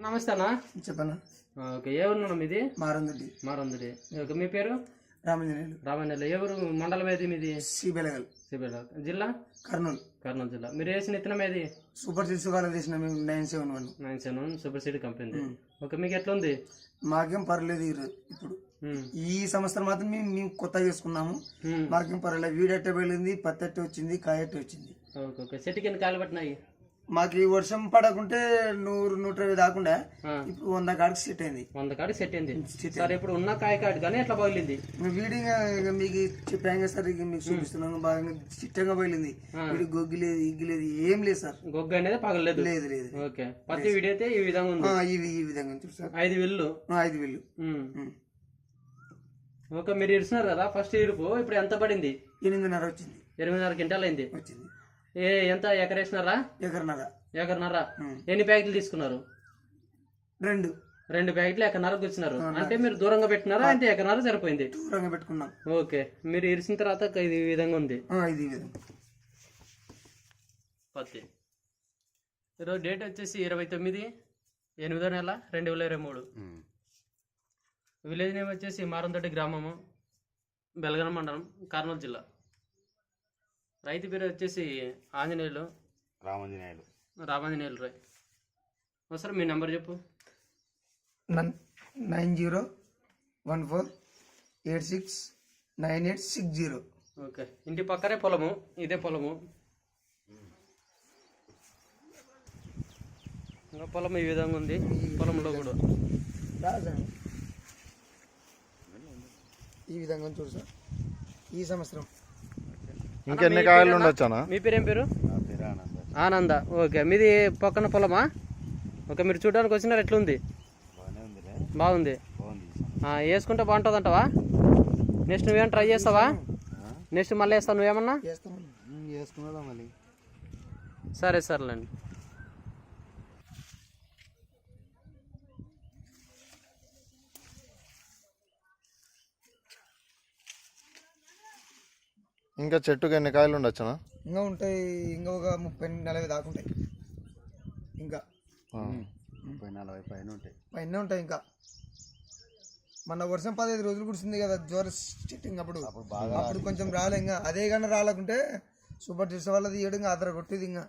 నమస్తే అన్న. చెప్పన్నా. ఓకే, ఏ ఊరు మీది? మారందడి. మారందడి. ఓకే, మీ పేరు? రామంజనేయులు. రామంజనేయులు. ఏ ఊరు, మండలం ఏది మీది? సిబెలగల్. సిబెలగల్. జిల్లా? కర్నూలు. కర్నూలు జిల్లా. మీరు వేసిన విత్తనం ఏది? సూపర్ సీడ్స్ వాళ్ళు వేసిన 971. 971 సూపర్ సీడ్ కంపెనీ. ఓకే, మీకు ఎట్లా ఉంది? మాకేం పర్లేదు ఇప్పుడు. ఈ సంవత్సరం మాత్రం మేము కొత్తగా చేసుకున్నాము. మాకేం పర్లేదు. వీడట్టే వెళ్ళింది, పత్తి అట్టే వచ్చింది, కాయ అట్టే వచ్చింది. ఓకే, చెట్టుకి ఎన్ని కాయలు పట్టినాయి? మాకు ఈ వర్షం పడకుంటే 100-120 దాకుండా ఇప్పుడు 100 కాడికి సెట్ అయింది. 100 కాడికి సెట్ అయింది. సరే, ఇప్పుడు ఉన్న కాయ కాడు కానీ ఎట్లా పగిలింది? వీడిగా మీకు చెప్పాను సార్, మీకు చూపిస్తున్నాను. బాగా చిట్టంగా పగిలింది. వీడి గొగ్గి లేదు, ఇగ్గి లేదు, ఏం లేదు సార్. గొగ్గు అనేది పగలలేదు? లేదు లేదు. ఓకే, పత్తి వీడైతే ఈ విధంగా ఉంది. ఈ విధంగా చూసారు. 5 విల్లు. 5 విల్లు. ఓకే, మీరు ఇరుస్తున్నారు కదా ఫస్ట్ ఇరుపు, ఇప్పుడు ఎంత పడింది? 8.5 వచ్చింది. 8.5 క్వింటాల్ అయింది. వచ్చింది. ఎంత ఎకరేసినారా? ఎకరన్నర. ఎన్ని ప్యాకెట్లు తీసుకున్నారు? 2 ప్యాకెట్లు ఎకరన్నరకు వచ్చినారు. అంటే మీరు దూరంగా పెట్టినారా? అంటే ఎకరన్నర సరిపోయింది. దూరంగా పెట్టుకున్నాం. ఓకే, మీరు ఇరిసిన తర్వాత ఇది విధంగా ఉంది. పత్తి. ఈరోజు డేట్ వచ్చేసి 29/8/2023. విలేజ్ నేమ్ వచ్చేసి మారంతోటి గ్రామము, బెల్గన మండలం, కర్నూలు జిల్లా. రైతు పేరు వచ్చేసి ఆంజనేయులు, రామాంజనేయులు రాయ్. సార్ మీ నెంబర్ చెప్పు. 9014869860. ఓకే, ఇంటి పక్కనే పొలము, ఇదే పొలము. ఇంకా పొలం ఈ విధంగా ఉంది. పొలంలో కూడా ఈ విధంగా చూసా. ఈ సంవత్సరం ఇంకెన్ని కాయలు ఉండొచ్చానా? మీ పేరు ఏం పేరు? ఆనంద. ఓకే, మీది పక్కన పొలమా? ఓకే, మీరు చూడడానికి వచ్చినారు. ఎట్లుంది? బాగుంది. వేసుకుంటే బాగుంటుంది అంటావా? నెక్స్ట్ నువ్వేమన్నా ట్రై చేస్తావా? నెక్స్ట్ మళ్ళీ వేస్తావు నువ్వేమన్నా? సరే సర్లేండి. ఇంకా చెట్టుకి ఎన్ని కాయలు ఉండొచ్చునా? ఇంకా ఉంటాయి. ఇంకా ఒక 30-40 దాకా ఉంటాయి. ఇంకా 30-40 పైన ఉంటాయి. ఇంకా మొన్న వర్షం 15 రోజులు కురిసింది కదా, జ్వర చెట్టింగ్. అప్పుడు కొంచెం రాలే. ఇంకా అదే కానీ రాలేకుంటే సూపర్ సీడ్స్ వాళ్ళది ఏడు ఇంకా అదర కొట్టేది ఇంకా.